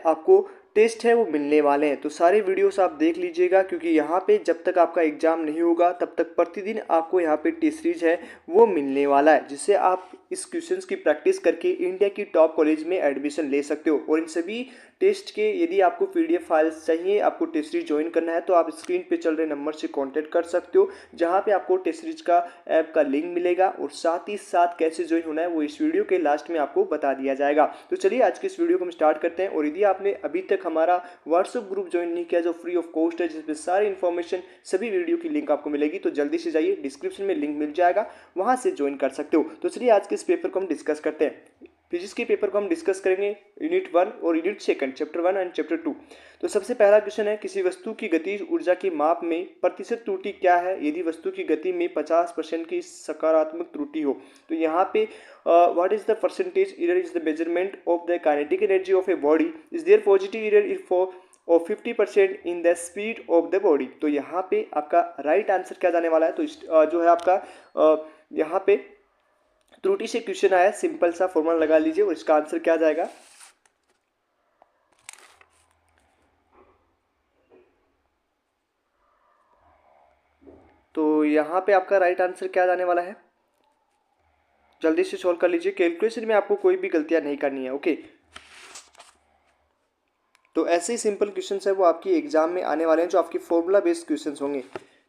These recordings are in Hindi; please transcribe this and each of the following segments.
आपको टेस्ट है वो मिलने वाले हैं। तो सारे वीडियोस आप देख लीजिएगा, क्योंकि यहाँ पे जब तक आपका एग्ज़ाम नहीं होगा तब तक प्रतिदिन आपको यहाँ पे टेस्ट सीरीज है वो मिलने वाला है, जिससे आप इस क्वेश्चंस की प्रैक्टिस करके इंडिया की टॉप कॉलेज में एडमिशन ले सकते हो। और इन सभी टेस्ट के यदि आपको पीडीएफ फाइल्स चाहिए, आपको टेस्ट सीरीज ज्वाइन करना है, तो आप स्क्रीन पे चल रहे नंबर से कांटेक्ट कर सकते हो, जहाँ पे आपको टेस्ट सीरीज का ऐप का लिंक मिलेगा। और साथ ही साथ कैसे ज्वाइन होना है वो इस वीडियो के लास्ट में आपको बता दिया जाएगा। तो चलिए आज के इस वीडियो को हम स्टार्ट करते हैं। और यदि आपने अभी तक हमारा व्हाट्सएप ग्रुप ज्वाइन नहीं किया जो फ्री ऑफ कॉस्ट है, जिसमें सारी इन्फॉर्मेशन सभी वीडियो की लिंक आपको मिलेगी, तो जल्दी से जाइए, डिस्क्रिप्शन में लिंक मिल जाएगा, वहाँ से ज्वाइन कर सकते हो। तो चलिए आज के इस पेपर को हम डिस्कस करते हैं। फिजिक्स के पेपर को हम डिस्कस करेंगे यूनिट 1 और यूनिट 2, चैप्टर 1 एंड चैप्टर 2। तो सबसे पहला क्वेश्चन है, किसी वस्तु की गतिज ऊर्जा की माप में प्रतिशत त्रुटि क्या है यदि वस्तु की गति में 50% की सकारात्मक त्रुटि हो। तो यहाँ पे what is the percentage error is the measurement of the kinetic energy of a body, is there positive error is for और 50% in the speed of the body. तो यहाँ पे आपका राइट आंसर क्या जाने वाला है, तो जो है आपका यहाँ पे त्रुटि से क्वेश्चन आया, सिंपल सा फॉर्मूला लगा लीजिए और इसका आंसर क्या जाएगा। तो यहाँ पे आपका राइट आंसर क्या जाने वाला है, जल्दी से सॉल्व कर लीजिए। कैलकुलेशन में आपको कोई भी गलतियां नहीं करनी है, ओके। तो ऐसे ही सिंपल क्वेश्चंस है वो आपकी एग्जाम में आने वाले हैं, जो आपकी फॉर्मूला बेस्ड क्वेश्चंस होंगे।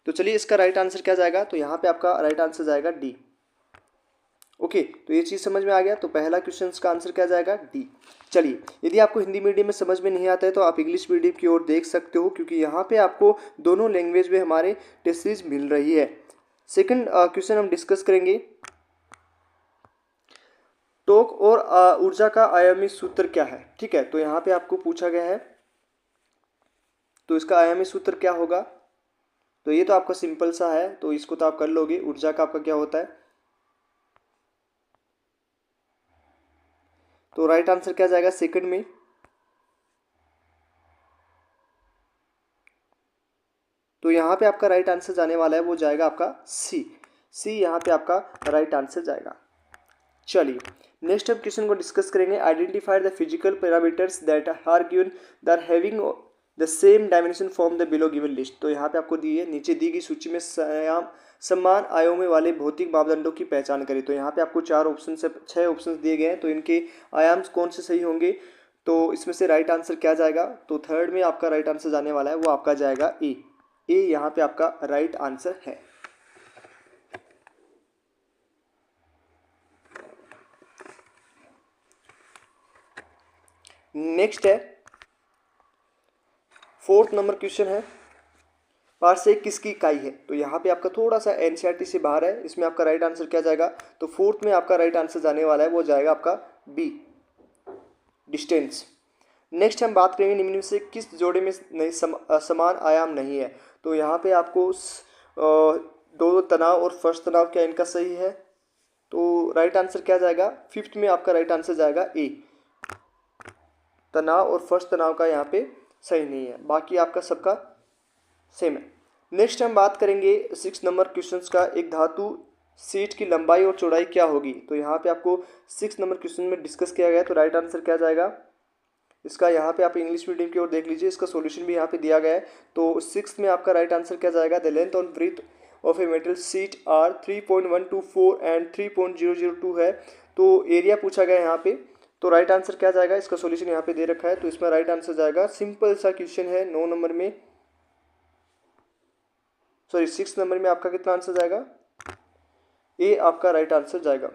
तो चलिए इसका राइट आंसर क्या जाएगा, तो यहाँ पे आपका राइट आंसर जाएगा डी, ओके। तो ये चीज़ समझ में आ गया। तो पहला क्वेश्चन का आंसर क्या जाएगा, डी। चलिए यदि आपको हिंदी मीडियम में समझ में नहीं आता है तो आप इंग्लिश मीडियम की ओर देख सकते हो, क्योंकि यहाँ पे आपको दोनों लैंग्वेज में हमारे टेस्ट सीरीज मिल रही है। सेकंड क्वेश्चन हम डिस्कस करेंगे, टोक और ऊर्जा का आयामी सूत्र क्या है, ठीक है। तो यहाँ पे आपको पूछा गया है, तो इसका आयामी सूत्र क्या होगा। तो ये तो आपका सिंपल सा है, तो इसको तो आप कर लोगे। ऊर्जा का आपका क्या होता है, तो राइट आंसर क्या जाएगा सेकंड में, तो यहाँ पे आपका राइट आंसर जाने वाला है वो जाएगा आपका सी। सी यहाँ पे आपका राइट आंसर जाएगा। चलिए नेक्स्ट हम क्वेश्चन को डिस्कस करेंगे, identify the physical parameters that are given that having the same dimension from the below given list. तो यहाँ पे आपको दी है, नीचे दी गई सूची में समान आयामों वाले भौतिक मापदंडों की पहचान करें। तो यहाँ पे आपको 4 ऑप्शन से 6 ऑप्शन दिए गए हैं, तो इनके आयाम कौन से सही होंगे। तो इसमें से राइट आंसर क्या जाएगा, तो थर्ड में आपका राइट आंसर जाने वाला है वो आपका जाएगा ए। ए यहाँ पे आपका राइट आंसर है। नेक्स्ट है 4th नंबर क्वेश्चन है, पारसेक किसकी इकाई है। तो यहाँ पे आपका थोड़ा सा एनसीईआरटी से बाहर है, इसमें आपका राइट आंसर क्या जाएगा, तो 4th में आपका राइट आंसर जाने वाला है वो जाएगा आपका बी, डिस्टेंस। नेक्स्ट हम बात करेंगे निम्न में से किस जोड़े में नहीं समान आयाम नहीं है। तो यहाँ पे आपको दो तनाव और फर्श तनाव क्या इनका सही है, तो राइट आंसर क्या जाएगा, 5th में आपका राइट आंसर जाएगा ए, तनाव और फर्श तनाव का यहाँ पे सही नहीं है, बाकी आपका सबका सेम है। नेक्स्ट हम बात करेंगे 6 नंबर क्वेश्चंस का, एक धातु सीट की लंबाई और चौड़ाई क्या होगी। तो यहाँ पे आपको 6 नंबर क्वेश्चन में डिस्कस किया गया है, तो राइट आंसर क्या जाएगा इसका, यहाँ पे आप इंग्लिश मीडियम की ओर देख लीजिए, इसका सॉल्यूशन भी यहाँ पे दिया गया है। तो 6th में आपका राइट आंसर क्या जाएगा, द लेंथ और breadth of a metal sheet are 3.124 and 3.002 है। तो एरिया पूछा गया है यहाँ पे, तो राइट आंसर क्या जाएगा, इसका सॉल्यूशन यहाँ पे दे रखा है, तो इसमें राइट आंसर जाएगा, सिंपल सा क्वेश्चन है 9 नंबर में, सॉरी 6 नंबर में आपका कितना आंसर जाएगा, ए आपका राइट आंसर जाएगा।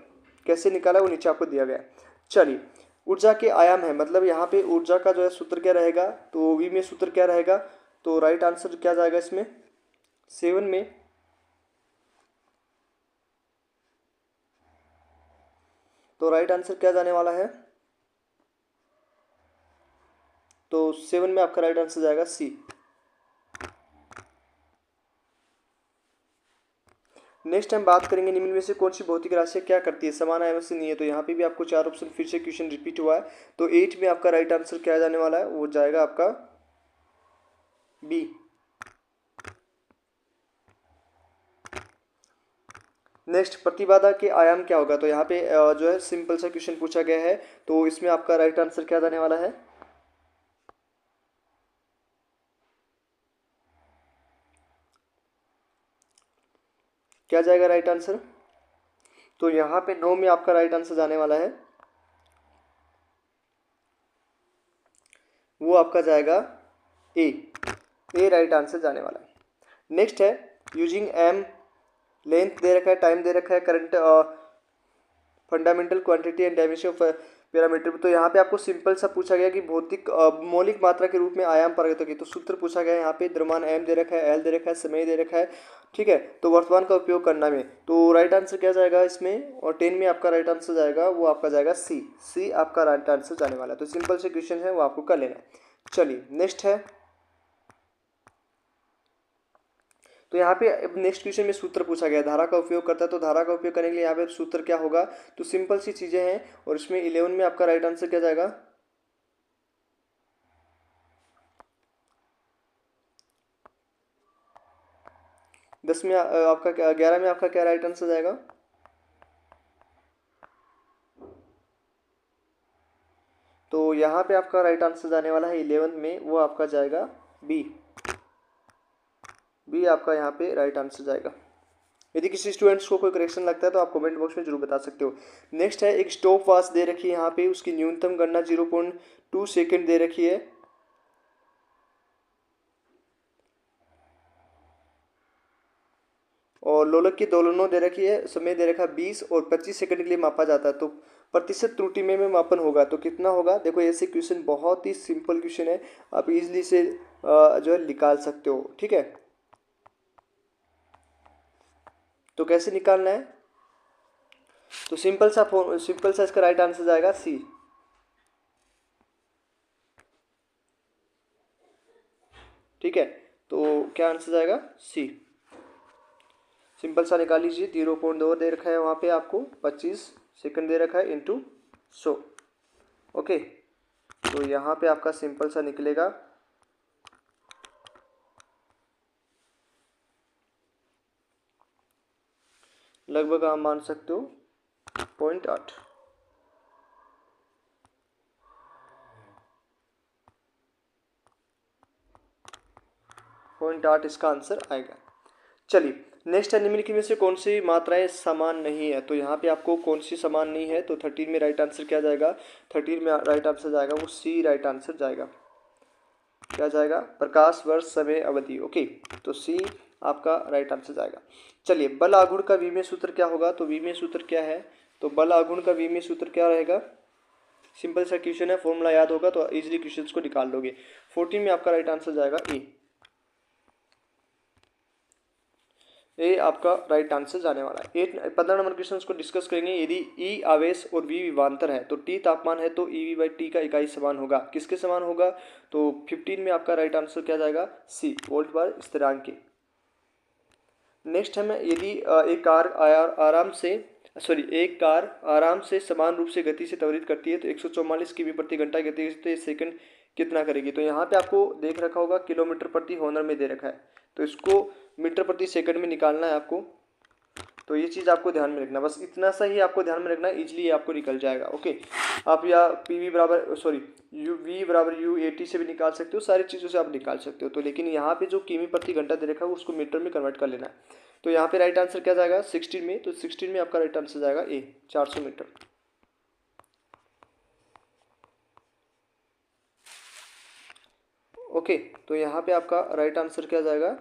कैसे निकाला वो नीचे आपको दिया गया है। चलिए ऊर्जा के आयाम है, मतलब यहाँ पे ऊर्जा का जो है सूत्र क्या रहेगा, तो वी में सूत्र क्या रहेगा, तो राइट आंसर क्या जाएगा इसमें 7 में, तो राइट आंसर क्या जाने वाला है, तो 7 में आपका राइट आंसर जाएगा सी। नेक्स्ट हम बात करेंगे निम्न में से कौन सी भौतिक राशि क्या करती है, समान आयाम से नहीं है। तो यहाँ पे भी आपको 4 ऑप्शन फिर से क्वेश्चन रिपीट हुआ है, तो 8 में आपका राइट आंसर क्या जाने वाला है, वो जाएगा आपका बी। नेक्स्ट प्रतिबाधा के आयाम क्या होगा। तो यहाँ पे जो है सिंपल सा क्वेश्चन पूछा गया है, तो इसमें आपका राइट आंसर क्या जाने वाला है, क्या जाएगा राइट आंसर? तो यहाँ पे 9 में आपका राइट आंसर जाने वाला है, वो आपका जाएगा ए। ए राइट आंसर जाने वाला है। नेक्स्ट है यूजिंग एम, लेंथ दे रखा है, टाइम दे रखा है, current, fundamental quantity and dimension of parameter. तो यहाँ पे आपको सिंपल सा पूछा गया कि भौतिक मौलिक मात्रा के रूप में आयाम परिवर्तक की, तो सूत्र पूछा गया है। यहाँ पे द्रव्यमान एम दे रखा है, एल दे रखा है, समय दे रखा है, ठीक है। तो वर्तमान का उपयोग करना में, तो राइट आंसर क्या जाएगा इसमें, और 10 में आपका राइट आंसर जाएगा, वो आपका जाएगा सी। सी आपका राइट आंसर जाने वाला है। तो सिंपल से क्वेश्चन है, वो आपको कर लेना है। चलिए नेक्स्ट है, तो यहाँ पे नेक्स्ट क्वेश्चन में सूत्र पूछा गया, धारा का उपयोग करता है। तो धारा का उपयोग करने के लिए यहाँ पे सूत्र क्या होगा, तो सिंपल सी चीजें हैं, और इसमें 11 में आपका राइट आंसर क्या जाएगा, 10 में आपका क्या, 11 में आपका क्या राइट आंसर जाएगा, तो यहाँ पे आपका राइट आंसर जाने वाला है 11 में, वो आपका जाएगा बी। बी आपका यहाँ पे राइट आंसर जाएगा। यदि किसी स्टूडेंट्स को कोई करेक्शन लगता है तो आप कमेंट बॉक्स में जरूर बता सकते हो। नेक्स्ट है एक स्टॉप वॉच दे रखी है यहाँ पे, उसकी न्यूनतम गणना 0.2 सेकेंड दे रखी है, और लोलक की दोलनों दे रखी है, समय दे रखा 20 और 25 सेकंड के लिए मापा जाता है। तो प्रतिशत त्रुटि में मापन होगा तो कितना होगा। देखो ऐसे क्वेश्चन बहुत ही सिंपल क्वेश्चन है, आप इजीली से जो है निकाल सकते हो, ठीक है। तो कैसे निकालना है, तो सिंपल सा इसका राइट आंसर जाएगा सी। ठीक है, तो क्या आंसर जाएगा, सी। सिंपल सा निकाल लीजिए। 0.2 दे रखा है वहाँ पे आपको, 25 सेकंड दे रखा है इंटू 100। ओके, तो यहाँ पे आपका सिंपल सा निकलेगा लगभग आप मान सकते हो 0.8। 0.8 इसका आंसर आएगा। चलिए नेक्स्ट है, निम्नलिखित में से कौन सी मात्राएं समान नहीं है। तो यहाँ पे आपको कौन सी समान नहीं है, तो 13 में राइट आंसर क्या जाएगा, 13 में राइट आंसर जाएगा वो सी राइट आंसर जाएगा। क्या जाएगा, प्रकाश वर्ष समय अवधि। ओके, तो सी आपका राइट आंसर जाएगा। चलिए बल आघूर्ण का विमीय सूत्र क्या होगा, तो विमीय सूत्र क्या है, तो बल आघूर्ण का विमीय सूत्र क्या रहेगा। सिंपल सा क्वेश्चन है, फॉर्मूला याद होगा तो इजीली क्वेश्चंस को निकाल लोगे। 14 में आपका राइट आंसर जाएगा ए। ये आपका राइट आंसर जाने वाला है। 15 नंबर क्वेश्चन को डिस्कस करेंगे। यदि ई आवेश और वी विभवांतर है तो टी तापमान है तो ई वी बाई टी का इकाई समान होगा, किसके समान होगा, तो 15 में आपका राइट आंसर क्या जाएगा, सी, वोल्ट बार स्थिरांक के। नेक्स्ट है, यदि एक कार आराम से समान रूप से गति से त्वरित करती है तो 144 किमी प्रति घंटा गति से सेकंड कितना करेगी। तो यहाँ पे आपको देख रखा होगा किलोमीटर प्रति हॉनर में दे रखा है, तो इसको मीटर प्रति सेकंड में निकालना है आपको। तो ये चीज़ आपको ध्यान में रखना, बस इतना सा ही आपको ध्यान में रखना, इजीली आपको निकल जाएगा। ओके, आप या वी बराबर यू ए टी से भी निकाल सकते हो, सारी चीज़ों से आप निकाल सकते हो। तो लेकिन यहाँ पे जो किमी प्रति घंटा दे रखा है उसको मीटर में कन्वर्ट कर लेना है। तो यहाँ पे राइट आंसर क्या जाएगा, 16 में, तो 16 में आपका राइट आंसर जाएगा ए, 400 मीटर। ओके, तो यहाँ पे आपका राइट आंसर क्या जाएगा,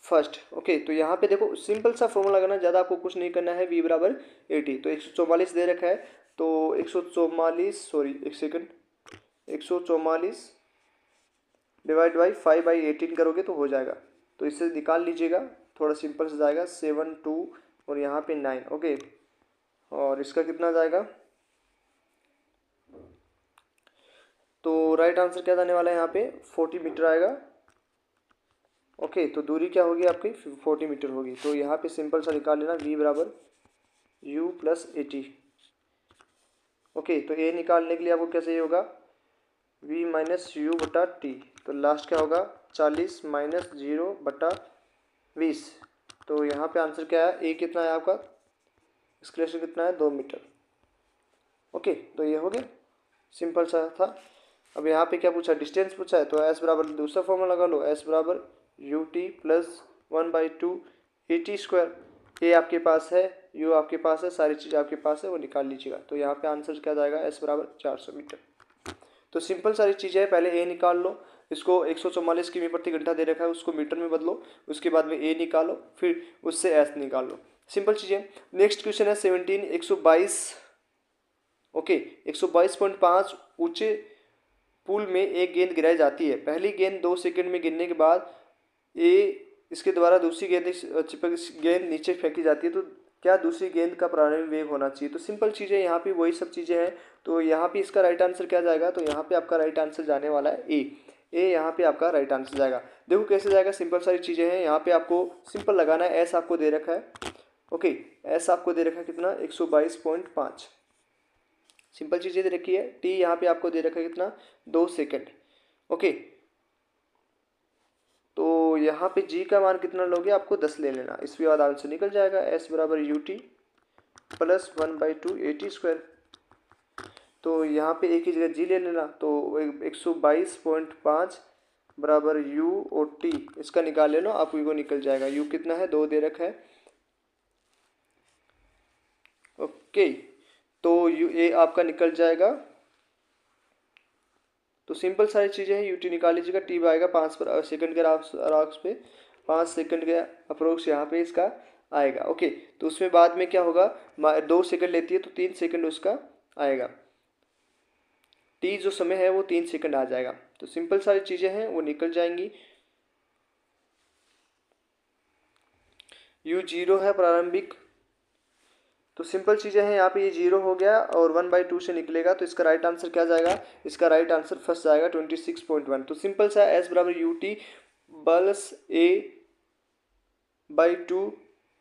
फर्स्ट। ओके, तो यहाँ पे देखो सिंपल सा फॉर्मूला लगाना, ज़्यादा आपको कुछ नहीं करना है। v बराबर 80, तो 144 दे रखा है, तो 144 सॉरी एक सेकंड, 144 डिवाइड बाई 5/18 करोगे तो हो जाएगा। तो इससे निकाल लीजिएगा, थोड़ा सिंपल से जाएगा 7 2 और यहाँ पे 9। ओके, और इसका कितना जाएगा, तो राइट आंसर क्या जाने वाला है यहाँ पे 40 मीटर आएगा। ओके, तो दूरी क्या होगी आपकी 40 मीटर होगी। तो यहाँ पे सिंपल सा निकाल लेना, v बराबर u प्लस 80। ओके, तो a निकालने के लिए आपको क्या चाहिए होगा, v माइनस यू बटा टी। तो लास्ट क्या होगा 40 माइनस 0 बटा 20। तो यहाँ पे आंसर क्या है, a कितना है आपका, एक्सक्लेशन कितना है 2 मीटर। ओके, तो ये हो गया, सिंपल सा था। अब यहाँ पे क्या पूछा, डिस्टेंस पूछा है, तो s बराबर दूसरा फॉर्मूला लगा लो, s बराबर u t plus 1/2 a t square. A आपके पास है, यू आपके पास है, सारी चीज़ आपके पास है, वो निकाल लीजिएगा। तो यहाँ पे आंसर क्या जाएगा, एस बराबर 400 मीटर। तो सिंपल सारी चीज़ें है, पहले ए निकाल लो, इसको 144 किमी प्रति घंटा दे रखा है, उसको मीटर में बदलो, उसके बाद में ए निकालो, फिर उससे एस निकालो। सिंपल चीज़ें। नेक्स्ट क्वेश्चन है 17, 122, ओके 122.5 ऊंचे पूल में एक गेंद गिराई जाती है। पहली गेंद 2 सेकंड में गिरने के बाद ए इसके द्वारा दूसरी गेंद नीचे फेंकी जाती है, तो क्या दूसरी गेंद का प्रारंभिक वेग होना चाहिए। तो सिंपल चीज़ें यहाँ पे वही सब चीज़ें हैं। तो यहाँ पे इसका राइट आंसर क्या जाएगा, तो यहाँ पे आपका राइट आंसर जाने वाला है ए यहाँ पे आपका राइट आंसर जाएगा। देखो कैसे जाएगा, सिंपल सारी चीज़ें हैं। यहाँ पे आपको सिंपल लगाना है, एस आपको दे रखा है, ओके एस आपको दे रखा है कितना 122.5, सिंपल चीज़ें दे रखी है। टी यहाँ पे आपको दे रखा है कितना 2 सेकेंड, ओके। तो यहाँ पे जी का मान कितना लोगे, आपको 10 ले लेना, इसके बाद आंसर निकल जाएगा एस बराबर यू टी प्लस 1/2 AT²। तो यहाँ पे एक ही जगह जी ले लेना, तो 122.5 बराबर यू और टी, इसका निकाल लेना, आपको को निकल जाएगा। यू कितना है, 2 दे रखा है, ओके। तो यू ए आपका निकल जाएगा। तो सिंपल सारी चीज़ें हैं, यूटी निकाल लीजिएगा। टी आएगा 5 सेकंड के अप्रोक्स पे, 5 सेकंड के अप्रोक्स यहाँ पे इसका आएगा, ओके। तो उसमें बाद में क्या होगा, 2 सेकंड लेती है तो 3 सेकंड उसका आएगा। टी जो समय है वो 3 सेकंड आ जाएगा। तो सिंपल सारी चीज़ें हैं वो निकल जाएंगी। यू 0 है प्रारंभिक, तो सिंपल चीज़ें हैं, यहाँ पे ये 0 हो गया और 1/2 से निकलेगा, तो इसका राइट आंसर क्या जाएगा, इसका राइट आंसर फर्स्ट जाएगा 26.1। तो सिंपल सा एस बराबर u t plus A/2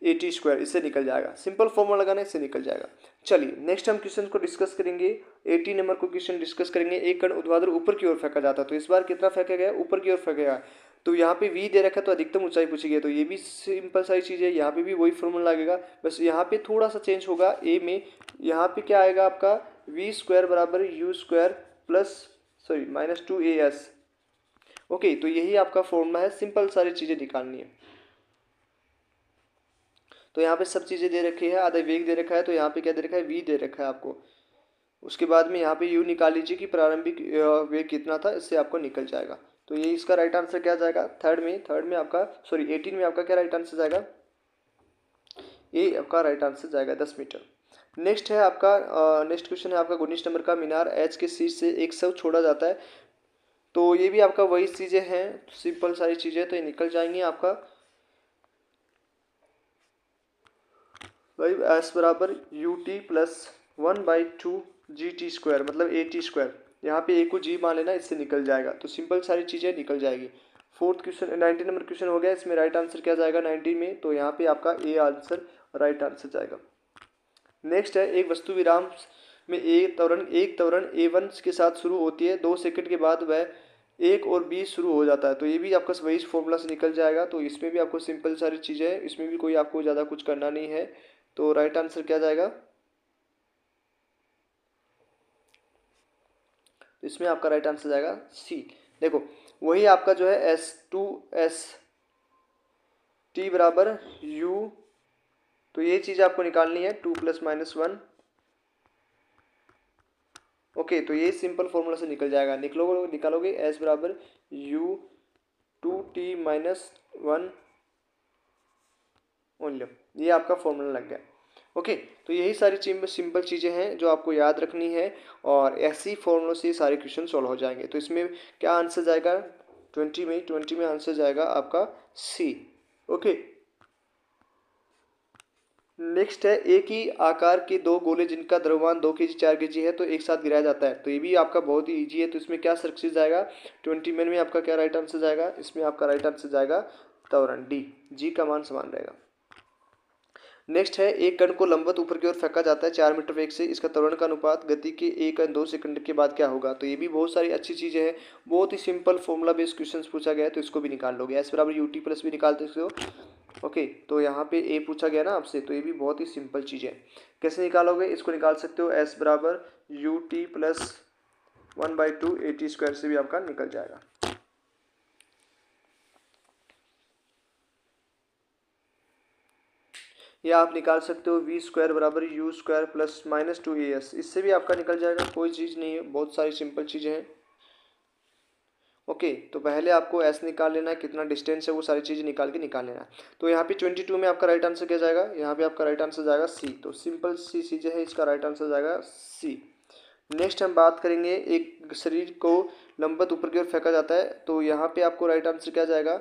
AT², इससे निकल जाएगा। सिंपल फॉर्मूला लगाना, इससे निकल जाएगा। चलिए नेक्स्ट हम क्वेश्चन को डिस्कस करेंगे। 18 नंबर को क्वेश्चन डिस्कस करेंगे। एक कण ऊर्ध्वाधर ऊपर की ओर फेंका जाता है, तो इस बार कितना फेंका गया, ऊपर की ओर फेंकेगा। तो यहाँ पे v दे रखा है, तो अधिकतम ऊंचाई पूछी गई, तो ये भी सिंपल सारी चीज़ है। यहाँ पे भी वही फॉर्मूला लगेगा, बस यहाँ पे थोड़ा सा चेंज होगा ए में। यहाँ पे क्या आएगा आपका v² बराबर u² प्लस -2as, ओके। तो यही आपका फॉर्मूला है, सिंपल सारी चीज़ें निकालनी है। तो यहाँ पे सब चीज़ें दे रखी है, आधा वेग दे रखा है, तो यहाँ पे क्या दे रखा है, v दे रखा है आपको। उसके बाद में यहाँ पे u निकाल लीजिए कि प्रारंभिक वेग कितना था, इससे आपको निकल जाएगा। तो ये इसका राइट आंसर क्या जाएगा, थर्ड में आपका 18 में आपका क्या राइट आंसर जाएगा, ये आपका राइट आंसर जाएगा 10 मीटर। नेक्स्ट है आपका नेक्स्ट क्वेश्चन है आपका 19 नंबर का। मीनार एच के शीर्ष से एक शव छोड़ा जाता है, तो ये भी आपका वही चीज़ें हैं, सिंपल सारी चीज़ें, तो ये निकल जाएंगी आपका भाई एस बराबर यू टी प्लस 1/2 GT², मतलब AT²। यहाँ पे ए को जी मान लेना, इससे निकल जाएगा। तो सिंपल सारी चीज़ें निकल जाएगी। फोर्थ क्वेश्चन 19 नंबर क्वेश्चन हो गया, इसमें राइट आंसर क्या जाएगा 19 में, तो यहाँ पे आपका ए आंसर राइट आंसर जाएगा। नेक्स्ट है, एक वस्तु विराम में एक त्वरण A1 के साथ शुरू होती है, 2 सेकंड के बाद वह 1 और B शुरू हो जाता है, तो ये भी आपका वही फॉर्मूला से निकल जाएगा। तो इसमें भी आपको सिंपल सारी चीज़ें हैं, इसमें भी कोई आपको ज़्यादा कुछ करना नहीं है। तो राइट आंसर क्या जाएगा, इसमें आपका राइट आंसर जाएगा सी। देखो वही आपका जो है S2S T बराबर U, तो ये चीज़ आपको निकालनी है 2 + -1, ओके। तो ये सिंपल फॉर्मूला से निकल जाएगा, निकालोगे S बराबर U 2T - 1 ओनली, ये आपका फॉर्मूला लग गया, ओके। तो यही सारी सिंपल चीज़ें हैं जो आपको याद रखनी है, और ऐसी फॉर्मूलों से सारे क्वेश्चन सॉल्व हो जाएंगे। तो इसमें क्या आंसर जाएगा 20 में आंसर जाएगा आपका सी, ओके। नेक्स्ट है, एक ही आकार के 2 गोले जिनका द्रव्यमान 2 kg 4 kg है, तो एक साथ गिराया जाता है, तो ये भी आपका बहुत ही ईजी है। तो इसमें क्या सक्सेस जाएगा 20 में आपका क्या राइट आंसर जाएगा, इसमें आपका राइट आंसर जाएगा त्वरण डी, जी का मान समान रहेगा। नेक्स्ट है, एक कण को लंबवत ऊपर की ओर फेंका जाता है 4 मीटर वेग से, इसका त्वरण का अनुपात गति के 1/2 सेकंड के बाद क्या होगा। तो ये भी बहुत सारी अच्छी चीज़ें हैं, बहुत ही सिंपल फॉर्मूला बेस्ड क्वेश्चंस पूछा गया है, तो इसको भी निकाल लोगे। एस बराबर यू टी प्लस भी निकालते हो, ओके। तो यहाँ पे ए पूछा गया ना आपसे, तो ये भी बहुत ही सिंपल चीज़ है। कैसे निकालोगे, इसको निकाल सकते हो, एस बराबर यू टी प्लस 1/2 AT² से भी आपका निकल जाएगा। या आप निकाल सकते हो वी स्क्वायर बराबर you square plus minus 2as, इससे भी आपका निकल जाएगा, कोई चीज़ नहीं है, बहुत सारी सिंपल चीज़ें हैं। ओके, तो पहले आपको एस निकाल लेना है, कितना डिस्टेंस है वो सारी चीज़ें निकाल लेना है। तो यहाँ पे 22 में आपका राइट आंसर क्या जाएगा, यहाँ पे आपका राइट आंसर जाएगा सी। तो सिंपल सी चीज़ें है, इसका राइट आंसर जाएगा सी। नेक्स्ट हम बात करेंगे, एक शरीर को लंबवत ऊपर की ओर फेंका जाता है, तो यहाँ पे आपको राइट आंसर क्या जाएगा,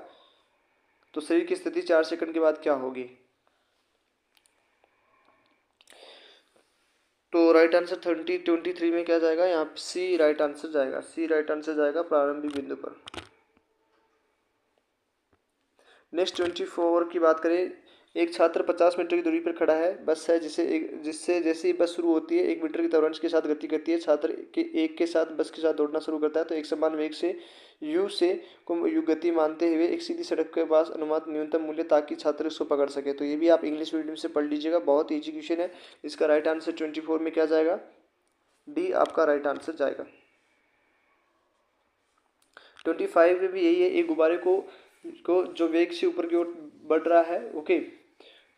तो शरीर की स्थिति 4 सेकंड के बाद क्या होगी। तो राइट आंसर 23 में क्या जाएगा, यहाँ पे सी राइट आंसर जाएगा, सी राइट आंसर जाएगा प्रारंभिक बिंदु पर। नेक्स्ट 24 की बात करें, एक छात्र 50 मीटर की दूरी पर खड़ा है, बस है जिससे जैसे ही बस शुरू होती है 1 मीटर की त्वरण के साथ गति करती है, छात्र के एक के साथ बस के साथ दौड़ना शुरू करता है, तो एक समान वेग से यू गति मानते हुए एक सीधी सड़क के पास अनुमानित न्यूनतम मूल्य, ताकि छात्र उसको पकड़ सके। तो ये भी आप इंग्लिश मीडियम से पढ़ लीजिएगा, बहुत ईजी क्वेश्चन है। इसका राइट आंसर 24 में क्या जाएगा, डी आपका राइट आंसर जाएगा। 25 में भी यही है, एक गुब्बारे को जो वेग से ऊपर की ओर बढ़ रहा है, ओके,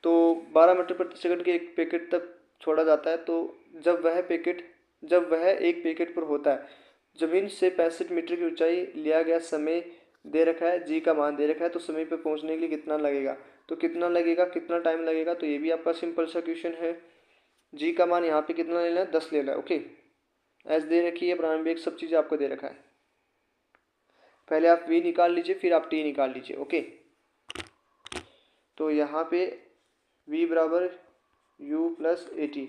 तो 12 मीटर प्रति सेकंड के एक पैकेट तक छोड़ा जाता है। तो जब वह एक पैकेट पर होता है, जमीन से 65 मीटर की ऊंचाई, लिया गया समय दे रखा है, जी का मान दे रखा है, तो समय पर पहुंचने के लिए कितना लगेगा, तो कितना लगेगा, कितना टाइम लगेगा, तो ये भी आपका सिंपल सा क्वेश्चन है। जी का मान यहाँ पे कितना लेना है, 10 लेना है, ओके। एस दे रखी है, प्रारंभिक सब चीज़ आपको दे रखा है। पहले आप वी निकाल लीजिए, फिर आप टी निकाल लीजिए, ओके। तो यहाँ पे v बराबर u प्लस AT,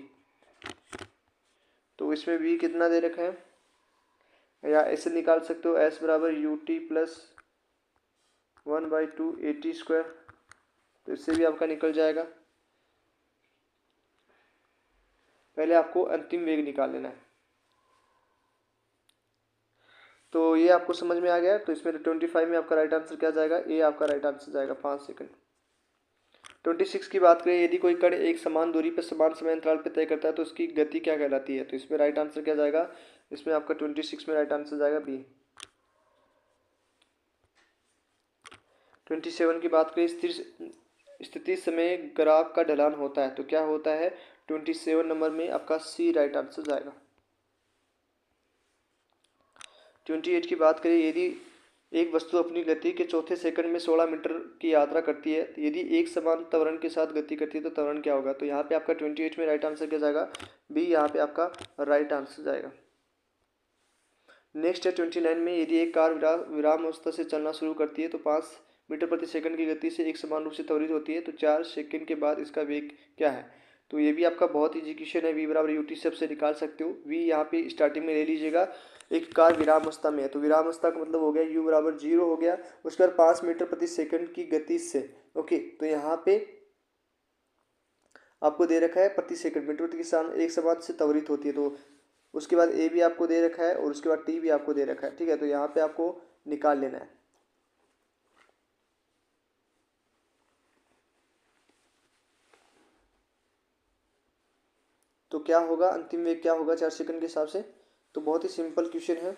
तो इसमें v कितना दे रखा है, या ऐसे निकाल सकते हो s बराबर ut प्लस 1/2 AT स्क्वायर, तो इससे भी आपका निकल जाएगा। पहले आपको अंतिम वेग निकाल लेना है। तो ये आपको समझ में आ गया, तो इसमें 25 में आपका राइट आंसर क्या जाएगा, ए आपका राइट आंसर जाएगा 5 सेकंड। 26 की बात करें, यदि कोई कण एक समान दूरी पर समान समय अंतराल पर तय करता है तो उसकी गति क्या कहलाती है, तो इसमें राइट आंसर क्या जाएगा, इसमें आपका 26 में राइट आंसर जाएगा बी। 27 की बात करें, स्थिति समय ग्राफ का ढलान होता है, तो क्या होता है, 27 नंबर में आपका सी राइट आंसर जाएगा। 28 की बात करें, यदि एक वस्तु अपनी गति के चौथे सेकंड में 16 मीटर की यात्रा करती है, तो यदि एक समान त्वरण के साथ गति करती है तो त्वरण क्या होगा, तो यहाँ पे आपका 28 में राइट आंसर क्या जाएगा, बी यहाँ पे आपका राइट आंसर जाएगा। नेक्स्ट है 29 में, यदि एक कार विराम अवस्था से चलना शुरू करती है तो 5 मीटर प्रति सेकंड की गति से एक समान रूप से त्वरित होती है, तो 4 सेकंड के बाद इसका वेग क्या है, तो ये भी आपका बहुत ईजी क्वेश्चन है। v बराबर यूटी से आपसे निकाल सकते हो, v यहाँ पे स्टार्टिंग में ले लीजिएगा, एक कार विराम अवस्था में है, तो विराम अवस्था का मतलब हो गया u बराबर 0 हो गया, उसके बाद 5 मीटर प्रति सेकंड की गति से, ओके, तो यहाँ पे आपको दे रखा है प्रति सेकंड, मीटर प्रति एक समान से त्वरित होती है, तो उसके बाद ए भी आपको दे रखा है और उसके बाद टी भी आपको दे रखा है, ठीक है, तो यहाँ पे आपको निकाल लेना है। तो क्या होगा, अंतिम वेग क्या होगा 4 सेकंड के हिसाब से, तो बहुत ही सिंपल क्वेश्चन है।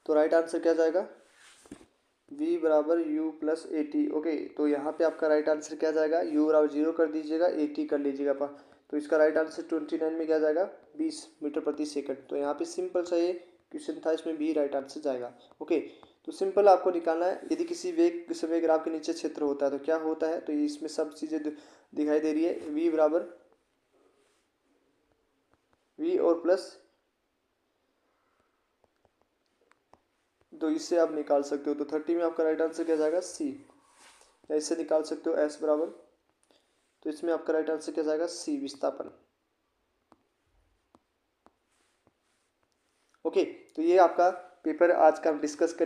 तो राइट आंसर क्या जाएगा, v बराबर u plus A T, okay, तो यहाँ पे आपका राइट आंसर क्या जाएगा, u बराबर 0 कर दीजिएगा, ए टी कर लीजिएगा तो इसका राइट आंसर 29 में क्या जाएगा, 20 मीटर प्रति सेकंड। तो यहाँ पे सिंपल सा ये क्वेश्चन था, इसमें भी राइट आंसर जाएगा, ओके। तो सिंपल आपको निकालना है, यदि किसी वेग समय ग्राफ के नीचे क्षेत्र होता है तो क्या होता है, तो इसमें सब चीज़ें दिखाई दे रही है, v बराबर v और प्लस, तो इससे आप निकाल सकते हो, तो 30 में आपका राइट आंसर क्या जाएगा, सी, या इससे निकाल सकते हो एस बराबर, तो इसमें आपका राइट आंसर क्या जाएगा, सी विस्थापन, ओके। तो ये आपका पेपर आज का हम डिस्कस कर